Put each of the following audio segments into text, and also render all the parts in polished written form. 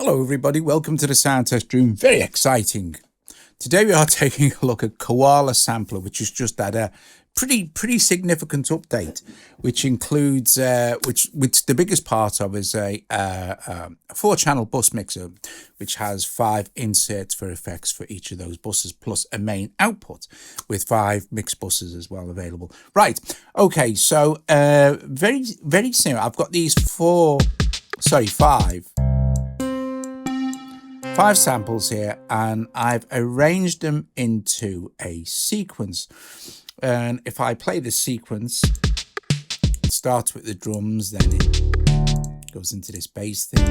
Hello everybody, welcome to the Sound Test Room. Very exciting. Today we are taking a look at Koala Sampler, which has just had a pretty significant update, which includes which the biggest part of is a 4-channel bus mixer, which has 5 inserts for effects for each of those buses, plus a main output with 5 mixed buses as well available. Right, okay, so very simple. I've got these 5 samples here, and I've arranged them into a sequence. And if I play the sequence, it starts with the drums, then it goes into this bass thing.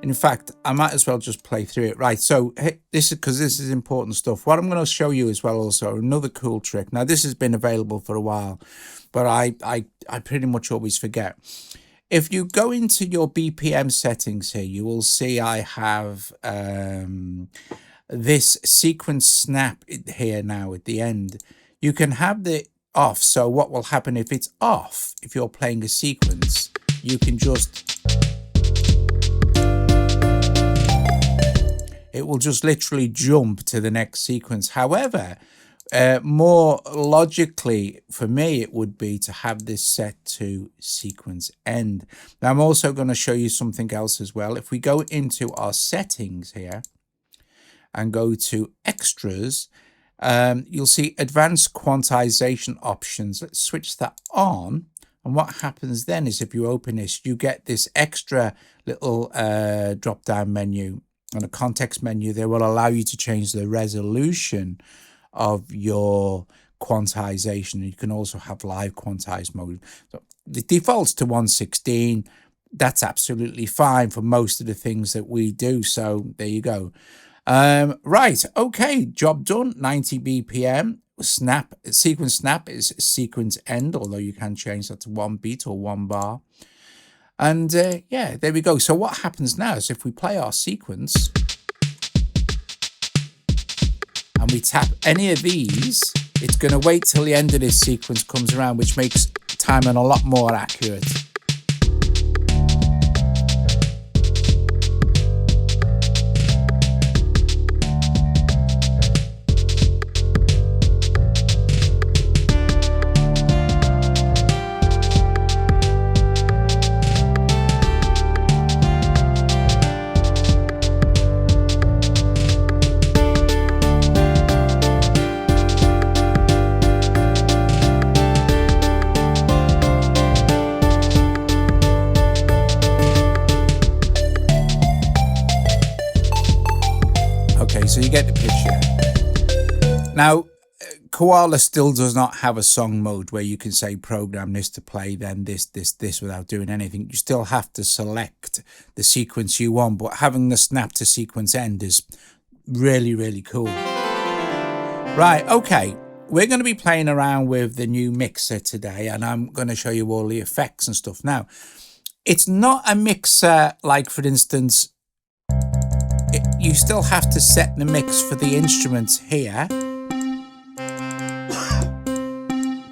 In fact, I might as well just play through it. Right, so this is important stuff. What I'm going to show you as well, also another cool trick. Now this has been available for a while, but I pretty much always forget. If you go into your BPM settings here, you will see I have this sequence snap here now at the end. You can have the off. So what will happen if it's off, if you're playing a sequence, you can just, it will just literally jump to the next sequence. However, more logically for me, it would be to have this set to sequence end. Now I'm also going to show you something else as well. If we go into our settings here and go to extras, you'll see advanced quantization options. Let's switch that on. And what happens then is if you open this, you get this extra little drop down menu and a context menu. They will allow you to change the resolution of your quantization. You can also have live quantize mode. So the default's to 116. That's absolutely fine for most of the things that we do. So there you go. Right, okay, job done. 90 BPM. Snap, sequence snap is sequence end, although you can change that to 1 beat or 1 bar. And yeah, there we go. So what happens now is if we play our sequence and we tap any of these, it's going to wait till the end of this sequence comes around, which makes timing a lot more accurate. So you get the picture. Now, Koala still does not have a song mode where you can say program this to play, then this without doing anything. You still have to select the sequence you want, but having the snap to sequence end is really cool. Right, okay. We're going to be playing around with the new mixer today, and I'm going to show you all the effects and stuff. Now, it's not a mixer like, for instance, you still have to set the mix for the instruments here.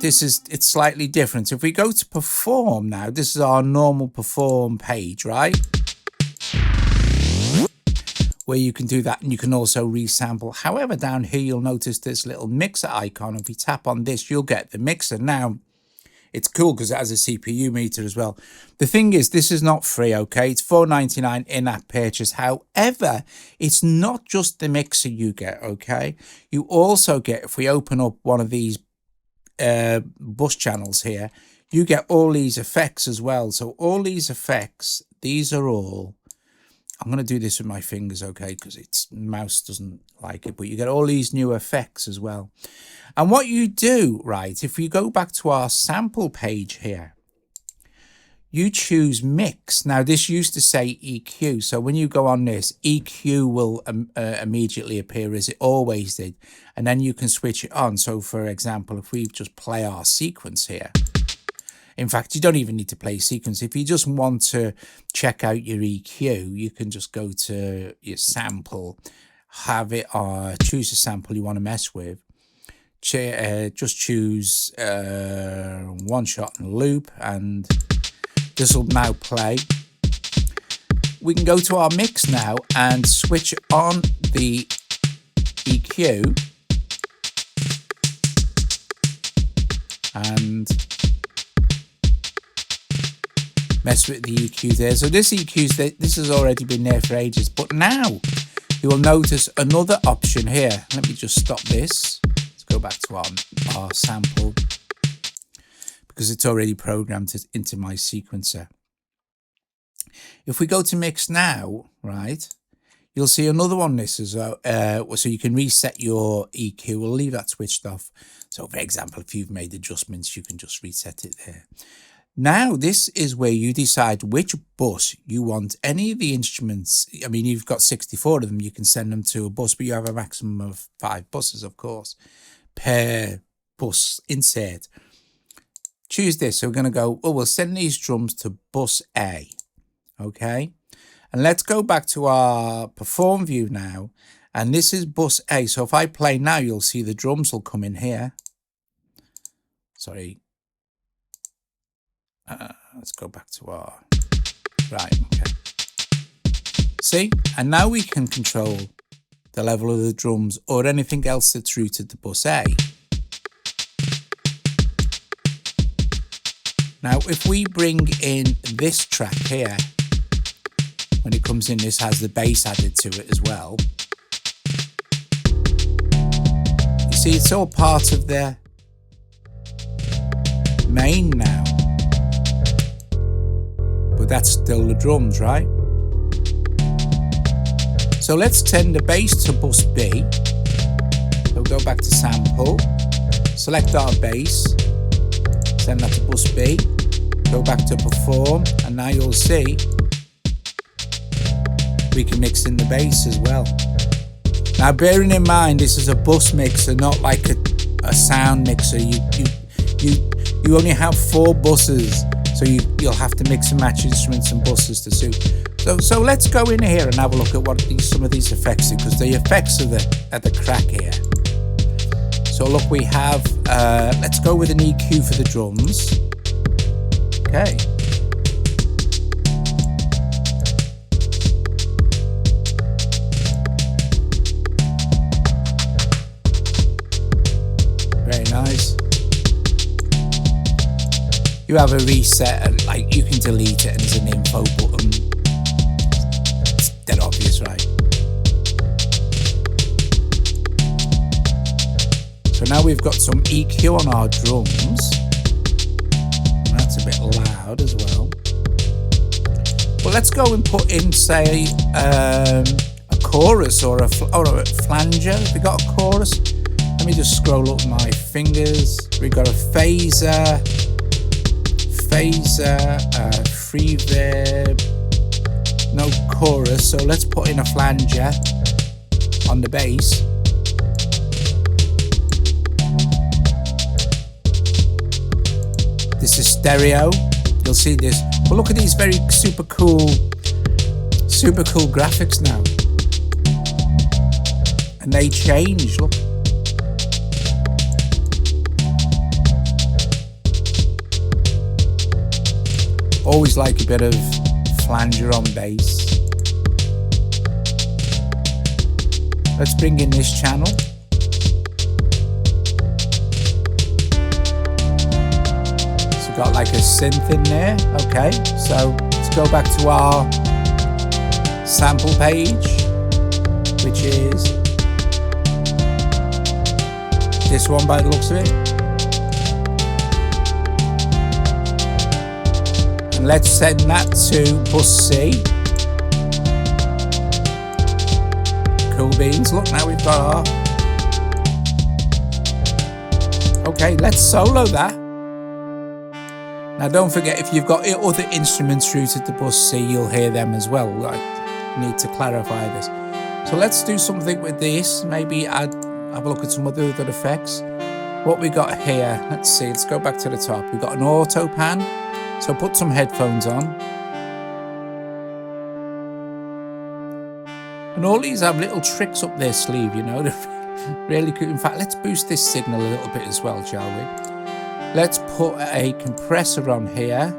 It's slightly different. If we go to perform now, this is our normal perform page, right? Where you can do that, and you can also resample. However, down here you'll notice this little mixer icon. If we tap on this, you'll get the mixer. Now, it's cool because it has a CPU meter as well. The thing is, this is not free, okay? It's $4.99 in-app purchase. However, it's not just the mixer you get, okay? You also get, if we open up one of these bus channels here, you get all these effects as well. So all these effects, these are all, I'm going to do this with my fingers, okay, because its mouse doesn't like it, but you get all these new effects as well. And what you do, right, if you go back to our sample page here, you choose mix. Now, this used to say EQ. So when you go on this, EQ will immediately appear as it always did. And then you can switch it on. So, for example, if we just play our sequence here, in fact, you don't even need to play a sequence. If you just want to check out your EQ, you can just go to your sample, have it, choose a sample you want to mess with. Just choose one shot and loop, and this will now play. we can go to our mix now and switch on the EQ and mess with the EQ there. So this EQ, this has already been there for ages, but now you will notice another option here. Let me just stop this. Let's go back to our sample because it's already programmed into my sequencer. If we go to mix now, right, you'll see another one. This is so you can reset your EQ. We'll leave that switched off. So for example, if you've made adjustments, you can just reset it there. Now this is where you decide which bus you want any of the instruments. I mean, you've got 64 of them. You can send them to a bus, but you have a maximum of 5 buses, of course, per bus insert. Choose this. So we're going to go, oh, we'll send these drums to bus A. Okay. And let's go back to our perform view now. And this is bus A. So if I play now, you'll see the drums will come in here. Sorry. Let's go back to our, right, okay. See, and now we can control the level of the drums or anything else that's routed to bus A. Now, if we bring in this track here, when it comes in, this has the bass added to it as well. You see, it's all part of the main now. But that's still the drums, right? So let's send the bass to bus B. So go back to sample, select our bass, send that to bus B, go back to perform, and now you'll see we can mix in the bass as well. Now bearing in mind this is a bus mixer, not like a sound mixer. You only have 4 buses. So you'll have to mix and match instruments and buses to suit. So let's go in here and have a look at what some of these effects do, because the effects are the crack here. So look, we have, let's go with an EQ for the drums. Okay. Very nice. You have a reset, and like you can delete it and there's an info button. It's dead obvious, right? So now we've got some EQ on our drums. And that's a bit loud as well. Well, let's go and put in, say, a chorus or a flanger. Have we got a chorus? Let me just scroll up my fingers. We've got a phaser, reverb, no chorus, so let's put in a flanger on the bass. This is stereo, you'll see this, but look at these very super cool graphics now, and they change, look. Always like a bit of flanger on bass. Let's bring in this channel. So we've got like a synth in there. Okay, so let's go back to our sample page, which is this one by the looks of it. And let's send that to bus C. Cool beans. Look, now we've got our... Okay, let's solo that. Now don't forget, if you've got other instruments routed to bus C, you'll hear them as well. I need to clarify this. So let's do something with this. Maybe have a look at some other effects. What we got here, let's see, let's go back to the top. We've got an auto pan. So put some headphones on. And all these have little tricks up their sleeve, you know, they're really cool. In fact, let's boost this signal a little bit as well, shall we? Let's put a compressor on here.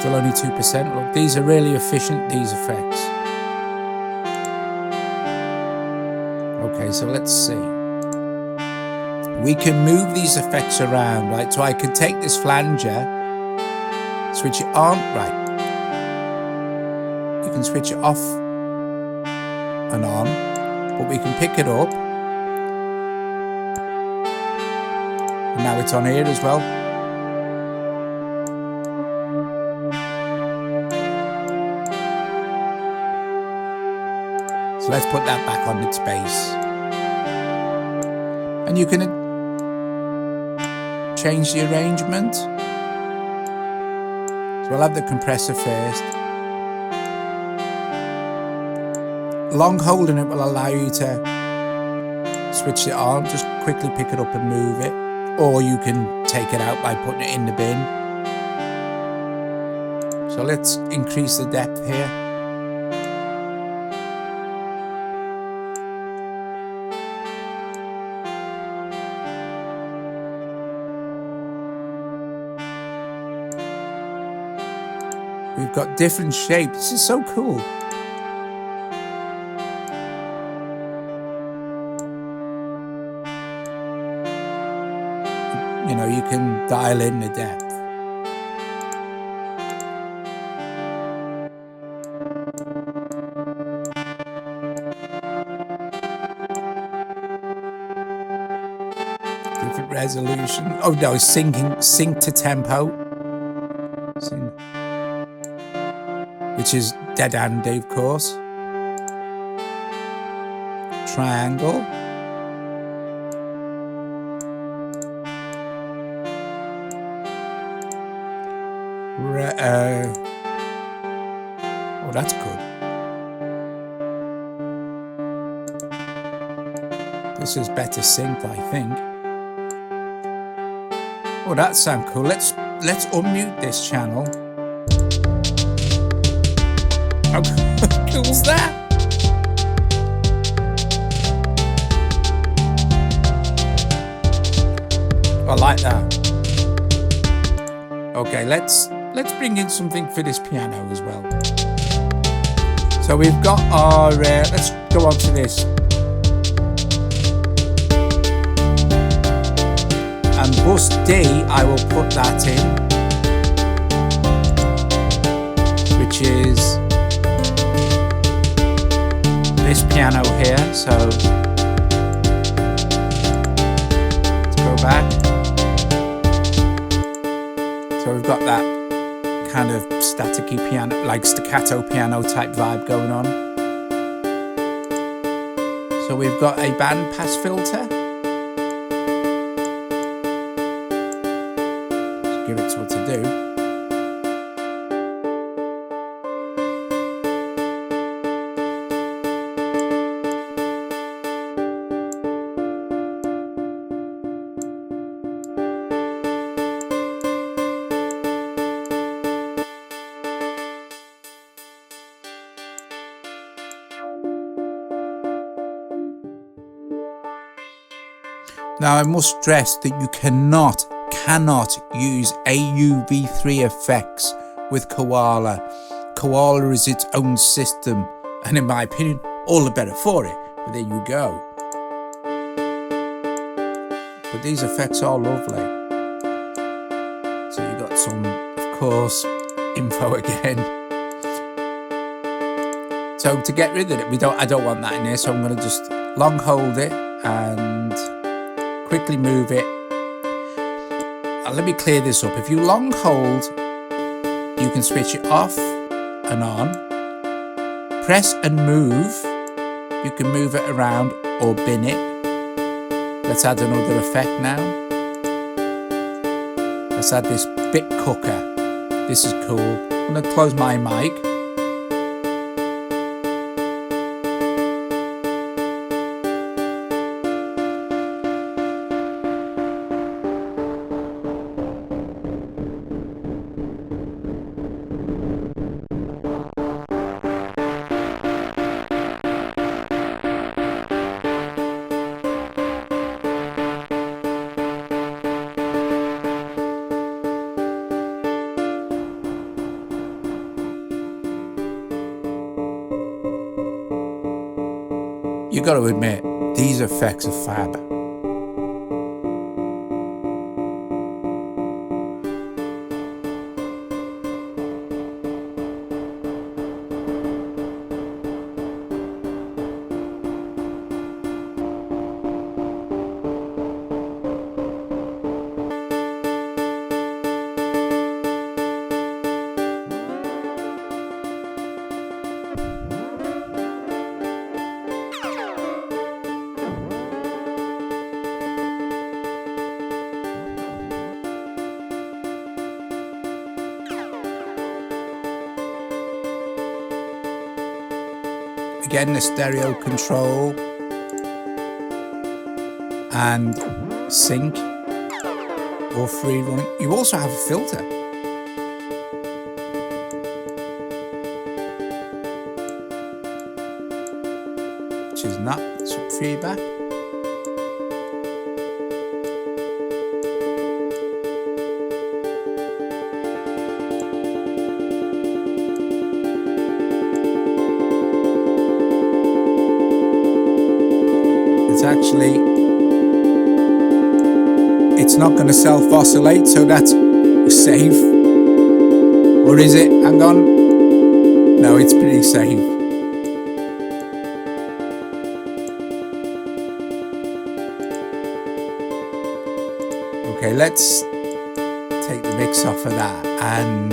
Still only 2%. Look, these are really efficient, these effects. Okay, so let's see. We can move these effects around, right? So I could take this flanger, switch it on, right. You can switch it off and on, but we can pick it up. And now it's on here as well. So let's put that back on its base. And you can change the arrangement. So I'll have the compressor first. Long holding it will allow you to switch it on. Just quickly pick it up and move it. Or you can take it out by putting it in the bin. So let's increase the depth here. We've got different shapes. This is so cool. You know, you can dial in the depth. Different resolution. Oh no, sync to tempo. Which is dead Andy, of course. Triangle. Oh, that's good. This is better synth, I think. Oh, that sounds cool. Let's unmute this channel. How cool's that? I like that. Okay, let's bring in something for this piano as well. So we've got our, let's go on to this. And bus D, I will put that in, which is this piano here. So let's go back. So we've got that kind of staticky piano, like staccato piano type vibe going on. So we've got a band pass filter. Just give it what to do. Now I must stress that you cannot use AUV3 effects with Koala. Koala is its own system, and in my opinion, all the better for it. But there you go. But these effects are lovely. So you got some, of course, info again. So to get rid of it, I don't want that in here, so I'm going to just long hold it and quickly move it. Let me clear this up. If you long hold, you can switch it off and on. Press and move. You can move it around or bin it. Let's add another effect now. Let's add this bit cooker. This is cool. I'm going to close my mic. you got to admit, these effects are fab. Again, the stereo control and sync or free running. You also have a filter. Which is not some feedback. Actually, it's not going to self-oscillate, so that's safe. Or is it? Hang on. No, it's pretty safe. Okay, let's take the mix off of that, and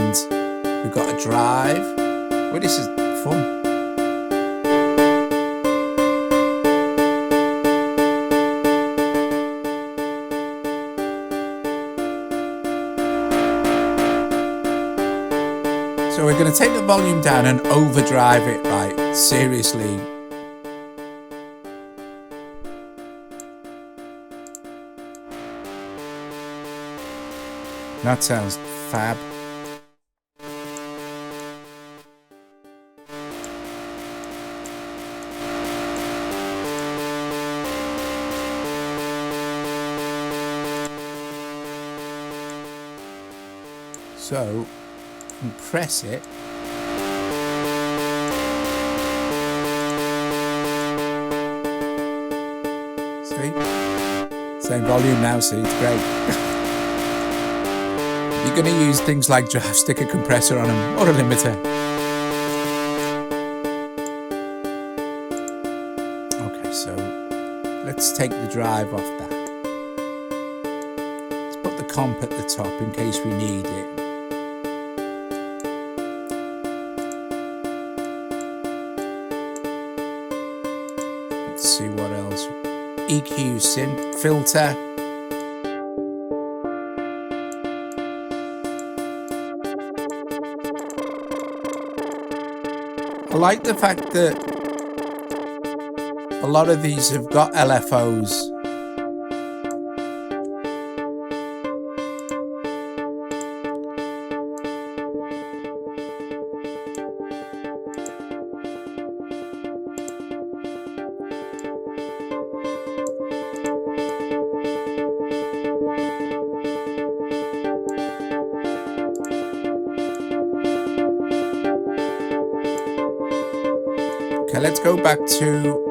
we've got a drive. Well, this is fun. So we're going to take the volume down and overdrive it, right? Seriously. That sounds fab. So, compress it. See? Same volume now, see? It's great. You're going to use things like draft, stick a compressor on them, or a limiter. Okay, so let's take the drive off that. Let's put the comp at the top in case we need it. See what else. EQ synth filter. I like the fact that a lot of these have got LFOs. Okay, let's go back to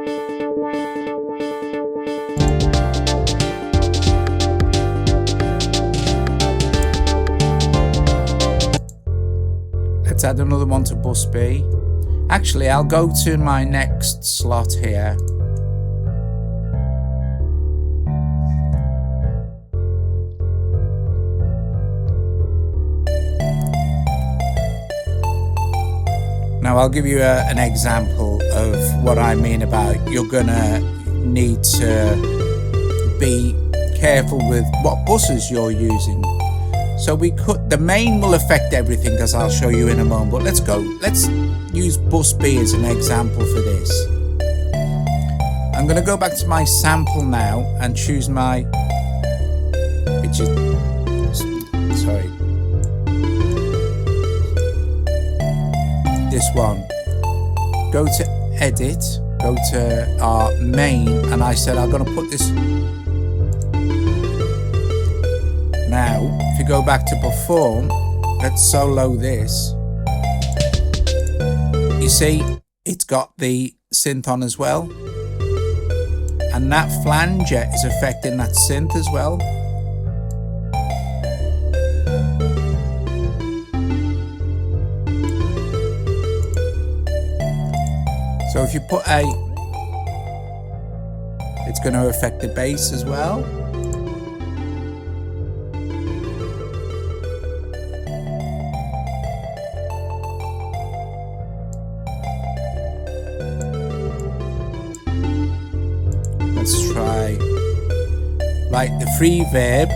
let's add another one to bus B. Actually, I'll go to my next slot here. Now I'll give you an example of what I mean about you're gonna need to be careful with what buses you're using. So the main will affect everything, as I'll show you in a moment, but let's use bus B as an example for this. I'm gonna go back to my sample now and choose my, which is, sorry, this one. Go to edit, go to our main, and I said I'm going to put this. Now if you go back to perform, let's solo this. You see it's got the synth on as well. And that flanger is affecting that synth as well. So if you put A, it's going to affect the bass as well. Let's try like the free verb.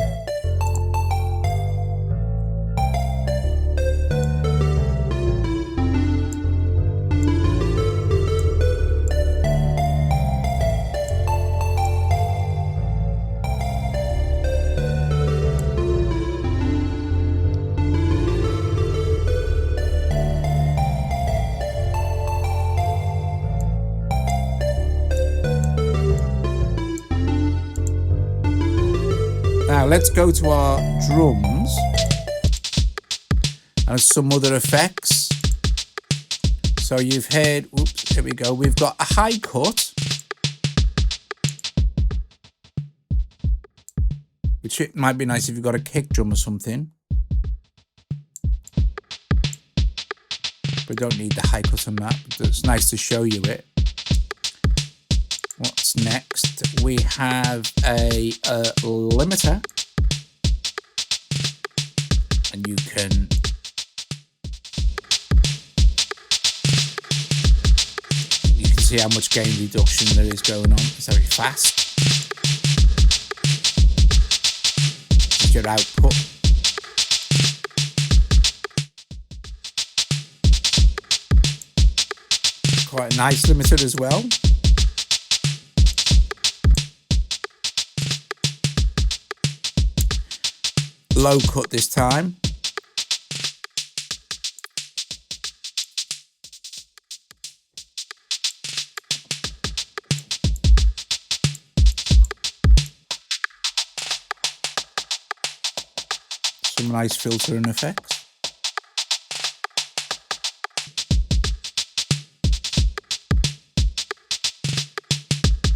Now let's go to our drums and some other effects. So you've heard, oops, here we go. We've got a high cut, which it might be nice if you've got a kick drum or something. We don't need the high cut on that, but it's nice to show you it. What's next? We have a limiter, and you can see how much gain reduction there is going on. It's very fast. It's your output. Quite a nice limiter as well. Low cut this time. Some nice filter and effects.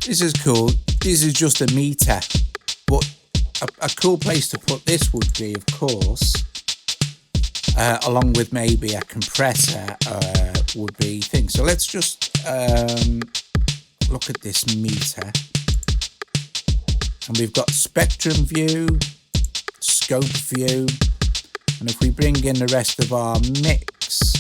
This is cool. This is just a meter, but a cool place to put this would be, of course, along with maybe a compressor would be things. So let's just look at this meter. And we've got spectrum view, scope view, and if we bring in the rest of our mix,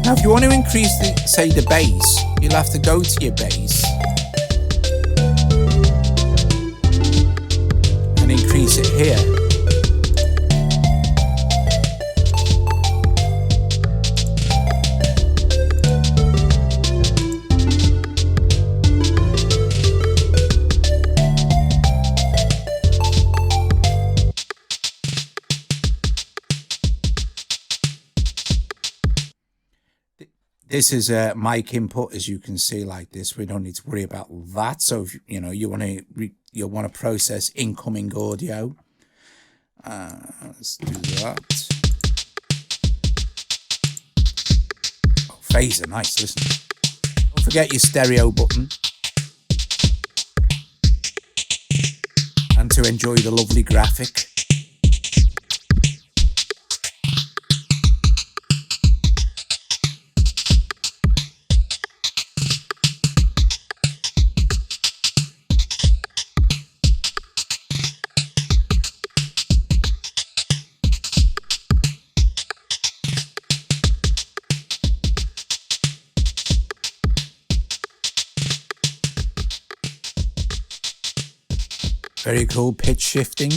now, if you want to increase the bass, you'll have to go to your bass and increase it here. This is a mic input, as you can see, like this. We don't need to worry about that. So if you want to process incoming audio. Let's do that. Oh, phaser, nice. Listen. Don't forget your stereo button, and to enjoy the lovely graphic. Very cool pitch shifting.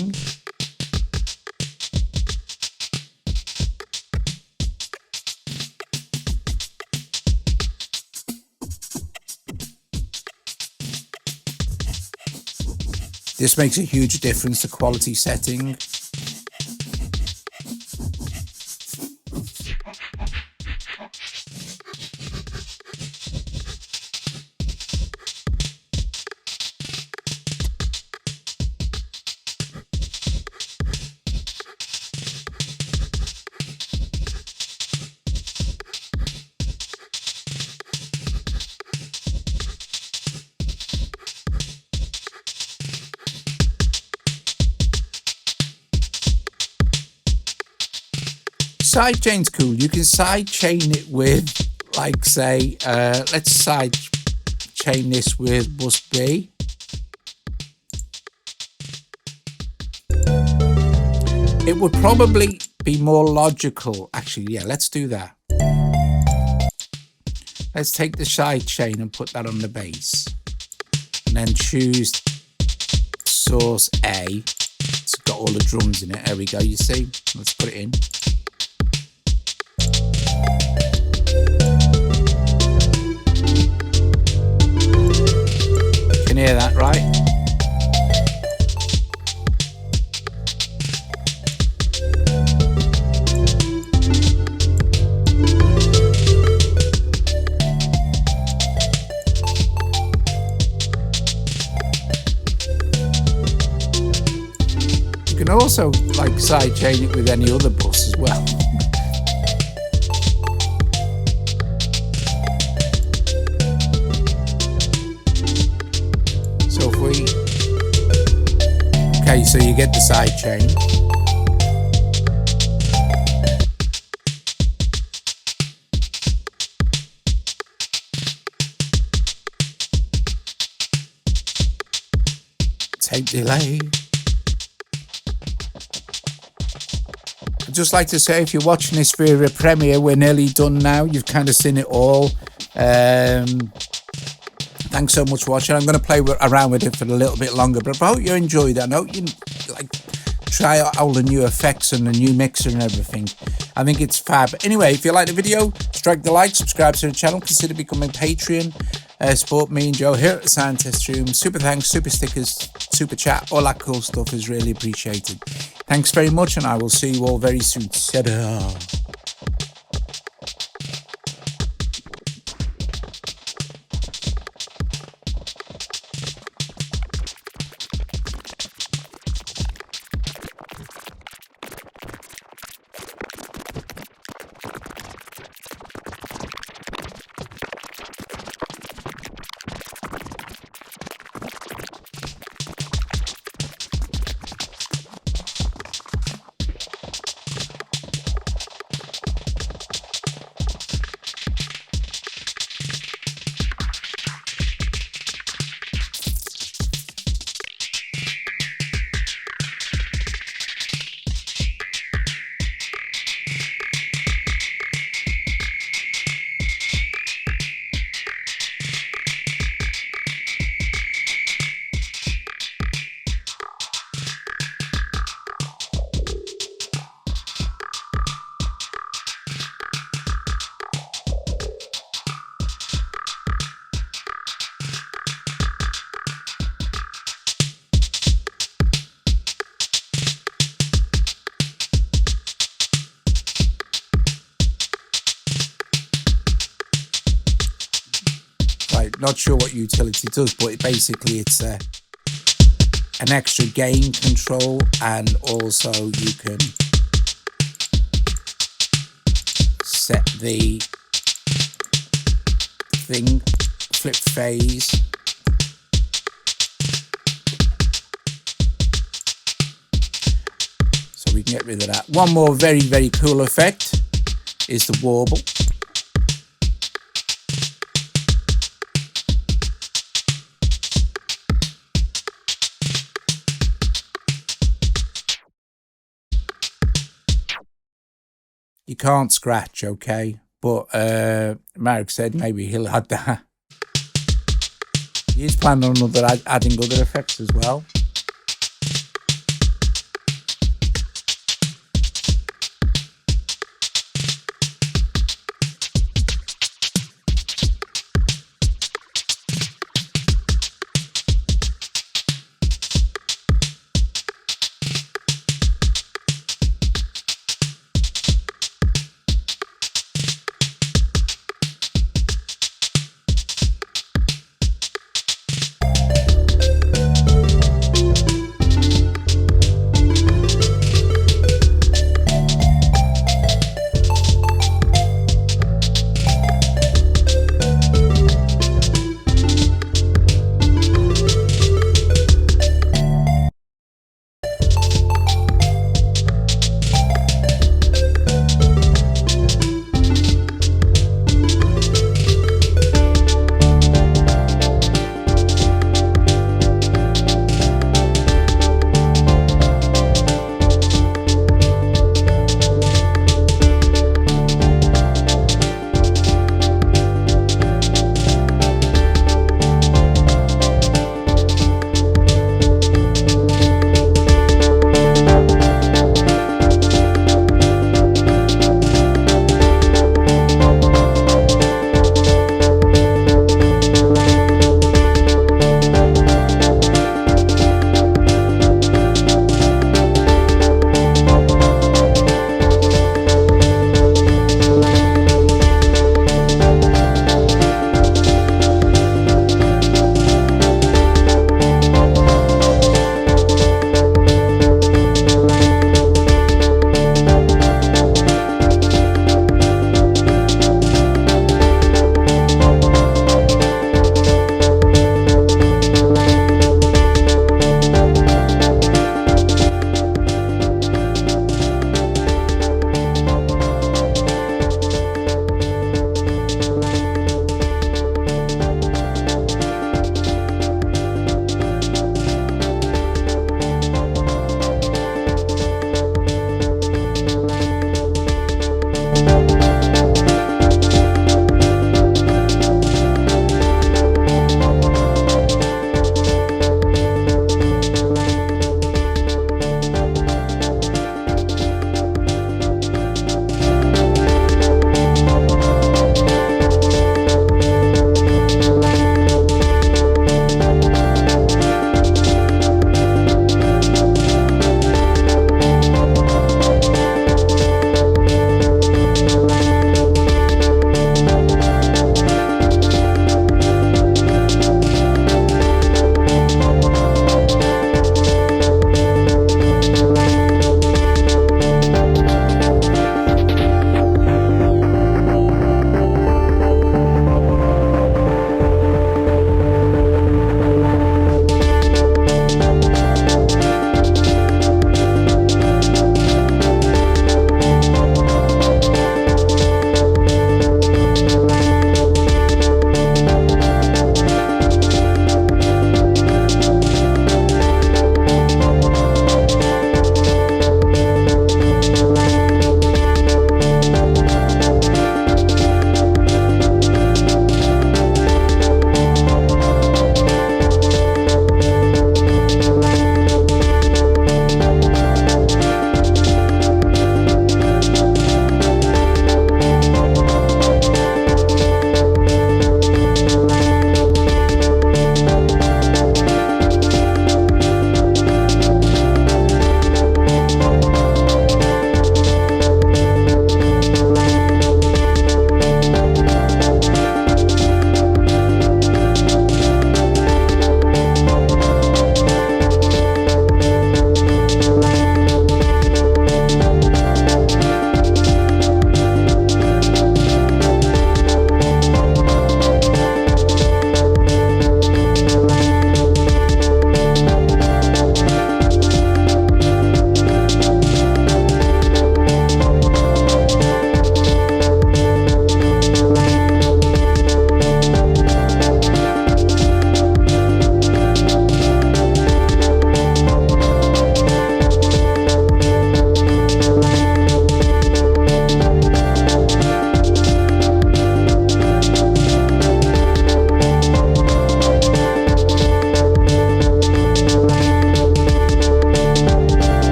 This makes a huge difference to quality setting. sidechain's cool. You can sidechain it with, like, say, let's sidechain this with bus B. It would probably be more logical. Actually, yeah, let's do that. Let's take the sidechain and put that on the bass. And then choose source A. It's got all the drums in it. There we go, you see? Let's put it in. You can hear that, right? You can also like sidechain it with any other bus as well. So if we, okay, so you get the sidechain. Tape delay. I'd just like to say, if you're watching this via a premiere, we're nearly done now. You've kind of seen it all. Thanks so much for watching. I'm going to play around with it for a little bit longer, but I hope you enjoyed that. I hope you like try out all the new effects and the new mixer and everything. I think it's fab. Anyway, if you like the video, strike the like, subscribe to the channel, consider becoming Patreon. Support me and Joe here at the Sound Test Room. Super thanks, super stickers, super chat, all that cool stuff is really appreciated. Thanks very much, and I will see you all very soon. Ta-da! Not sure what utility does, but basically it's an extra gain control, and also you can set the thing, flip phase. So we can get rid of that. One more very, very cool effect is the warble. You can't scratch, okay? But Marek said maybe he'll add that. He's planning on adding other effects as well.